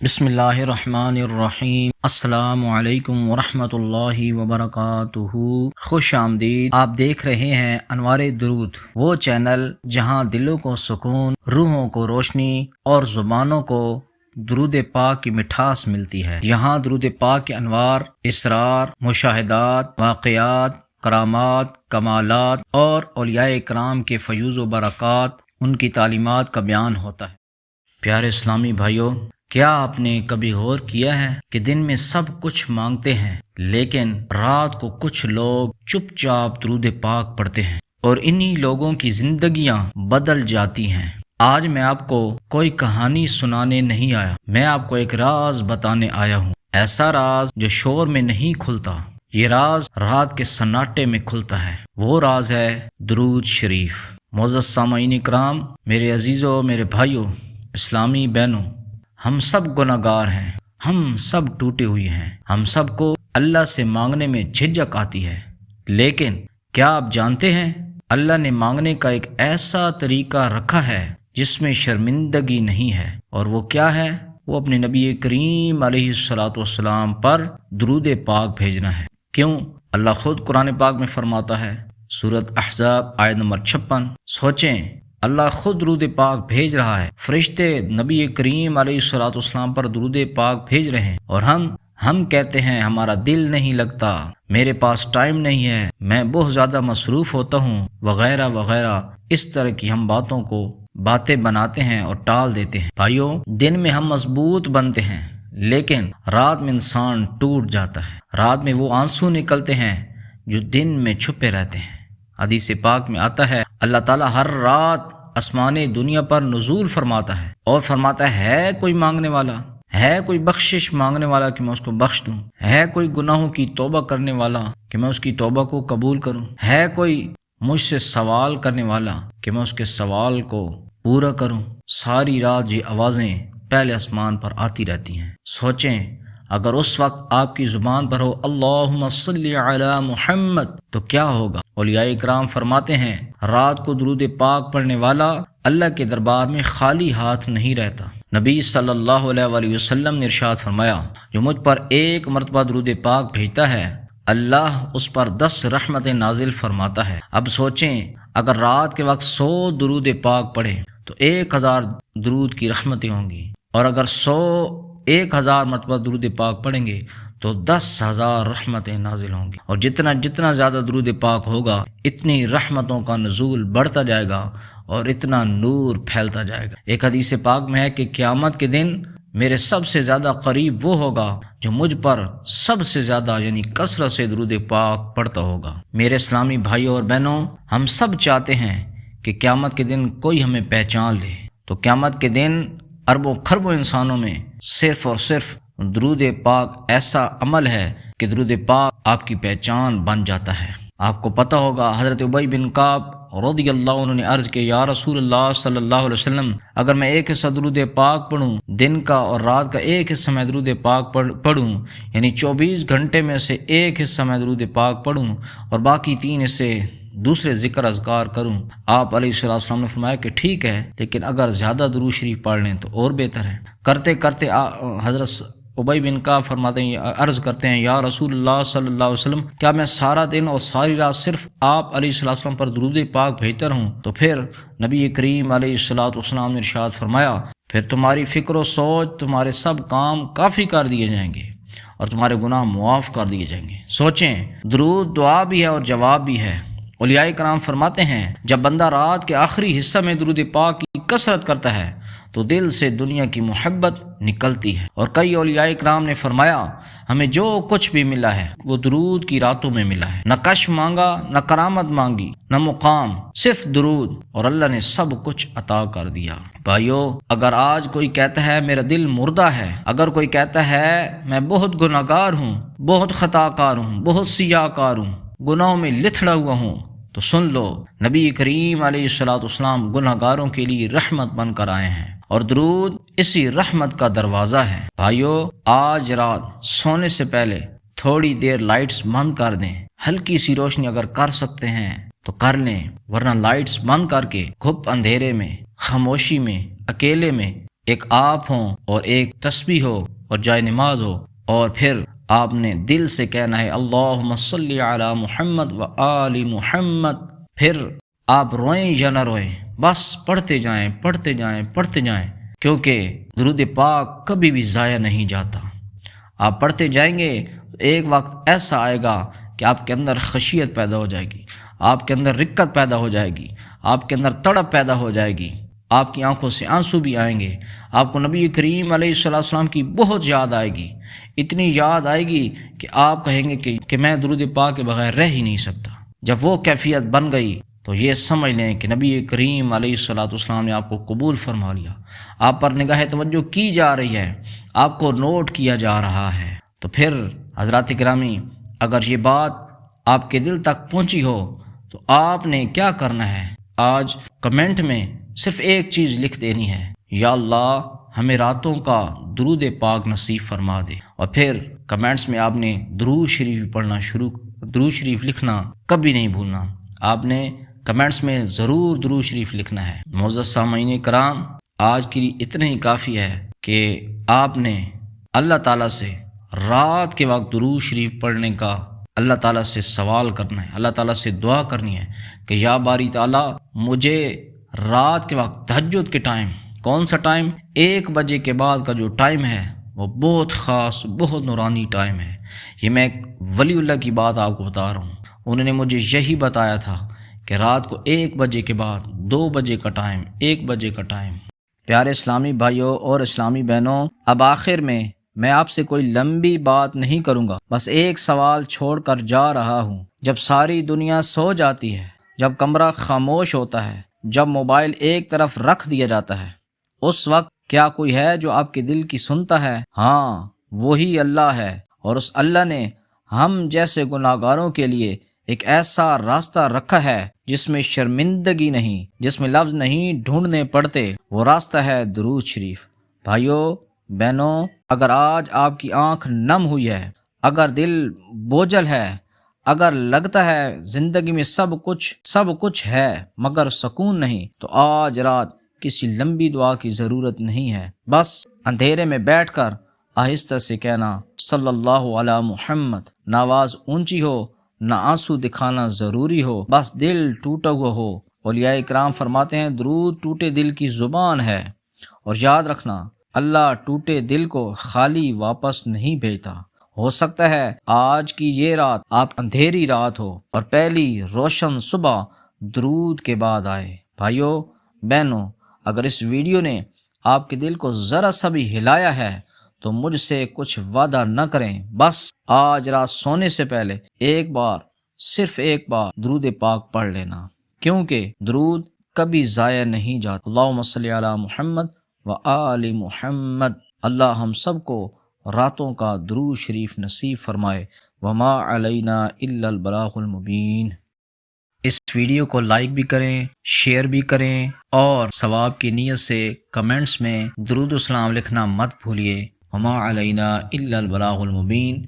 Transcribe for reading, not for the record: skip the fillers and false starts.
بسم اللہ الرحمن الرحیم۔ السلام علیکم ورحمۃ اللہ وبرکاتہ۔ خوش آمدید۔ آپ دیکھ رہے ہیں انوار درود، وہ چینل جہاں دلوں کو سکون، روحوں کو روشنی اور زبانوں کو درود پاک کی مٹھاس ملتی ہے۔ یہاں درود پاک کے انوار، اسرار، مشاہدات، واقعات، کرامات، کمالات اور اولیاء اکرام کے فیوز و برکات، ان کی تعلیمات کا بیان ہوتا ہے۔ پیارے اسلامی بھائیوں، کیا آپ نے کبھی غور کیا ہے کہ دن میں سب کچھ مانگتے ہیں، لیکن رات کو کچھ لوگ چپ چاپ درود پاک پڑھتے ہیں اور انہی لوگوں کی زندگیاں بدل جاتی ہیں۔ آج میں آپ کو کوئی کہانی سنانے نہیں آیا، میں آپ کو ایک راز بتانے آیا ہوں، ایسا راز جو شور میں نہیں کھلتا، یہ راز رات کے سناٹے میں کھلتا ہے۔ وہ راز ہے درود شریف۔ معزز سامعین اکرام، میرے عزیزوں، میرے بھائیوں، اسلامی بہنوں، ہم سب گناہ گار ہیں، ہم سب ٹوٹے ہوئے ہیں، ہم سب کو اللہ سے مانگنے میں جھجک آتی ہے، لیکن کیا آپ جانتے ہیں اللہ نے مانگنے کا ایک ایسا طریقہ رکھا ہے جس میں شرمندگی نہیں ہے، اور وہ کیا ہے؟ وہ اپنے نبی کریم علیہ الصلوۃ پر درود پاک بھیجنا ہے۔ کیوں؟ اللہ خود قرآن پاک میں فرماتا ہے، سورۃ احزاب آیت نمبر 56۔ سوچیں، اللہ خود درود پاک بھیج رہا ہے، فرشتے نبی کریم علیہ الصلوۃ پر درود پاک بھیج رہے ہیں، اور ہم کہتے ہیں ہمارا دل نہیں لگتا، میرے پاس ٹائم نہیں ہے، میں بہت زیادہ مصروف ہوتا ہوں، وغیرہ وغیرہ۔ اس طرح کی ہم باتیں بناتے ہیں اور ٹال دیتے ہیں۔ بھائیوں، دن میں ہم مضبوط بنتے ہیں، لیکن رات میں انسان ٹوٹ جاتا ہے۔ رات میں وہ آنسو نکلتے ہیں جو دن میں چھپے رہتے ہیں۔ حدیث پاک میں آتا ہے، اللہ تعالیٰ ہر رات آسمان دنیا پر نزول فرماتا ہے اور فرماتا ہے کوئی مانگنے والا ہے، کوئی بخشش مانگنے والا کہ میں اس کو بخش دوں، ہے کوئی گناہوں کی توبہ کرنے والا کہ میں اس کی توبہ کو قبول کروں، ہے کوئی مجھ سے سوال کرنے والا کہ میں اس کے سوال کو پورا کروں۔ ساری رات یہ آوازیں پہلے آسمان پر آتی رہتی ہیں۔ سوچیں، اگر اس وقت آپ کی زبان پر ہو اللہم صلی علی محمد تو کیا ہوگا؟ اولیاء اکرام فرماتے ہیں، رات کو درود پاک پڑھنے والا اللہ کے دربار میں خالی ہاتھ نہیں رہتا۔ نبی صلی اللہ علیہ وآلہ وسلم نے ارشاد فرمایا، جو مجھ پر ایک مرتبہ درود پاک بھیجتا ہے، اللہ اس پر 10 رحمتیں نازل فرماتا ہے۔ اب سوچیں، اگر رات کے وقت 100 درود پاک پڑھیں تو 1000 درود کی رحمتیں ہوں گی، اور اگر 1000 مرتبہ درود پاک پڑھیں گے تو 10,000 رحمتیں نازل ہوں گی، اور جتنا زیادہ درود پاک ہوگا اتنی رحمتوں کا نزول بڑھتا جائے گا اور اتنا نور پھیلتا جائے گا۔ ایک حدیث پاک میں ہے کہ قیامت کے دن میرے سب سے زیادہ قریب وہ ہوگا جو مجھ پر سب سے زیادہ یعنی کثرت سے درود پاک پڑھتا ہوگا۔ میرے اسلامی بھائیوں اور بہنوں، ہم سب چاہتے ہیں کہ قیامت کے دن کوئی ہمیں پہچان لے، تو قیامت کے دن اربوں خربوں انسانوں میں صرف اور صرف درود پاک ایسا عمل ہے کہ درود پاک آپ کی پہچان بن جاتا ہے۔ آپ کو پتہ ہوگا، حضرت ابی بن کعب رضی اللہ عنہ نے عرض کیا، یا رسول اللہ صلی اللہ علیہ وسلم، اگر میں ایک حصہ درود پاک پڑھوں دن کا اور رات کا ایک حصہ میں درود پاک پڑھوں، یعنی 24 گھنٹے میں سے ایک حصہ میں درود پاک پڑھوں اور باقی 3 حصے دوسرے ذکر اذکار کروں، آپ علیہ السلام نے فرمایا کہ ٹھیک ہے، لیکن اگر زیادہ درود شریف پڑھ لیں تو اور بہتر ہے۔ کرتے کرتے حضرت ابی بن کعب فرماتے ہیں، عرض کرتے ہیں، یا رسول اللہ صلی اللہ علیہ وسلم، کیا میں سارا دن اور ساری رات صرف آپ علیہ السلام پر درود پاک بھیجتا رہوں؟ تو پھر نبی کریم علیہ السلام نے ارشاد فرمایا، پھر تمہاری فکر و سوچ، تمہارے سب کام کافی کر دیے جائیں گے اور تمہارے گناہ معاف کر دیے جائیں گے۔ سوچیں، درود دعا بھی ہے اور جواب بھی ہے۔ اولیاء کرام فرماتے ہیں، جب بندہ رات کے آخری حصہ میں درود پاک کی کثرت کرتا ہے تو دل سے دنیا کی محبت نکلتی ہے، اور کئی اولیاء کرام نے فرمایا، ہمیں جو کچھ بھی ملا ہے وہ درود کی راتوں میں ملا ہے۔ نہ کشف مانگا، نہ کرامت مانگی، نہ مقام، صرف درود، اور اللہ نے سب کچھ عطا کر دیا۔ بھائیو، اگر آج کوئی کہتا ہے میرا دل مردہ ہے، اگر کوئی کہتا ہے میں بہت گناہ گار ہوں، بہت خطا کار ہوں، بہت سیاہ کار ہوں، گناہوں میں لتھڑا ہوا ہوں، تو سن لو، نبی کریم علیہ السلام گناہ گاروں کے لیے رحمت بن کر آئے ہیں، اور درود اسی رحمت کا دروازہ ہے۔ بھائیو، آج رات سونے سے پہلے تھوڑی دیر لائٹس بند کر دیں، ہلکی سی روشنی اگر کر سکتے ہیں تو کر لیں، ورنہ لائٹس بند کر کے گھپ اندھیرے میں، خاموشی میں، اکیلے میں ایک آپ ہوں اور ایک تسبیح ہو اور جائے نماز ہو، اور پھر آپ نے دل سے کہنا ہے اللہم صلی علی محمد و آل محمد. پھر آپ روئیں یا نہ روئیں، بس پڑھتے جائیں پڑھتے جائیں پڑھتے جائیں، کیونکہ درود پاک کبھی بھی ضائع نہیں جاتا. آپ پڑھتے جائیں گے تو ایک وقت ایسا آئے گا کہ آپ کے اندر خشیت پیدا ہو جائے گی، آپ کے اندر رقت پیدا ہو جائے گی، آپ کے اندر تڑپ پیدا ہو جائے گی، آپ کی آنکھوں سے آنسو بھی آئیں گے، آپ کو نبی کریم علیہ السلام کی بہت یاد آئے گی، اتنی یاد آئے گی کہ آپ کہیں گے کہ میں درود پاک کے بغیر رہ ہی نہیں سکتا. جب وہ کیفیت بن گئی تو یہ سمجھ لیں کہ نبی کریم علیہ السلام نے آپ کو قبول فرما لیا، آپ پر نگاہ توجہ کی جا رہی ہے، آپ کو نوٹ کیا جا رہا ہے. تو پھر حضرات گرامی، اگر یہ بات آپ کے دل تک پہنچی ہو تو آپ نے کیا کرنا ہے؟ آج کمنٹ میں صرف ایک چیز لکھ دینی ہے، یا اللہ ہمیں راتوں کا درود پاک نصیب فرما دے. اور پھر کمنٹس میں آپ نے درود شریف پڑھنا درود شریف لکھنا کبھی نہیں بھولنا. آپ نے کمنٹس میں ضرور درود شریف لکھنا ہے. معزز سامعین کرام، آج کے لیے اتنا ہی کافی ہے کہ آپ نے اللہ تعالیٰ سے رات کے وقت درود شریف پڑھنے کا اللہ تعالیٰ سے سوال کرنا ہے، اللہ تعالیٰ سے دعا کرنی ہے کہ یا باری تعالیٰ مجھے رات کے وقت تہجد کے ٹائم، کون سا ٹائم؟ 1 بجے کے بعد کا جو ٹائم ہے وہ بہت خاص، بہت نورانی ٹائم ہے. یہ میں ایک ولی اللہ کی بات آپ کو بتا رہا ہوں، انہوں نے مجھے یہی بتایا تھا کہ رات کو 1 بجے کے بعد 2 بجے کا ٹائم، 1 بجے کا ٹائم. پیارے اسلامی بھائیوں اور اسلامی بہنوں، اب آخر میں آپ سے کوئی لمبی بات نہیں کروں گا، بس ایک سوال چھوڑ کر جا رہا ہوں. جب ساری دنیا سو جاتی ہے، جب کمرہ خاموش ہوتا ہے، جب موبائل ایک طرف رکھ دیا جاتا ہے، اس وقت کیا کوئی ہے جو آپ کے دل کی سنتا ہے؟ ہاں، وہی اللہ ہے. اور اس اللہ نے ہم جیسے گناہگاروں کے لیے ایک ایسا راستہ رکھا ہے جس میں شرمندگی نہیں، جس میں لفظ نہیں ڈھونڈنے پڑتے. وہ راستہ ہے درود شریف. بھائیوں بہنوں، اگر آج آپ کی آنکھ نم ہوئی ہے، اگر دل بوجھل ہے، اگر لگتا ہے زندگی میں سب کچھ ہے مگر سکون نہیں، تو آج رات کسی لمبی دعا کی ضرورت نہیں ہے. بس اندھیرے میں بیٹھ کر آہستہ سے کہنا صلی اللہ علی محمد، نہ آواز اونچی ہو نہ آنسو دکھانا ضروری ہو، بس دل ٹوٹا ہوا ہو. اولیاء کرام فرماتے ہیں درود ٹوٹے دل کی زبان ہے. اور یاد رکھنا، اللہ ٹوٹے دل کو خالی واپس نہیں بھیجتا. ہو سکتا ہے آج کی یہ رات آپ اندھیری رات ہو اور پہلی روشن صبح درود کے بعد آئے. بھائیوں بہنوں، اگر اس ویڈیو نے آپ کے دل کو ذرا سا بھی ہلایا ہے تو مجھ سے کچھ وعدہ نہ کریں، بس آج رات سونے سے پہلے صرف ایک بار درود پاک پڑھ لینا، کیونکہ درود کبھی ضائع نہیں جاتا. اللہم صلی علی محمد و آل محمد. اللہ ہم سب کو راتوں کا درود شریف نصیب فرمائے. وما علینا الا البلاغ المبین. اس ویڈیو کو لائک بھی کریں، شیئر بھی کریں، اور ثواب کی نیت سے کمنٹس میں درود و سلام لکھنا مت بھولیے. وما علینا الا البلاغ المبین.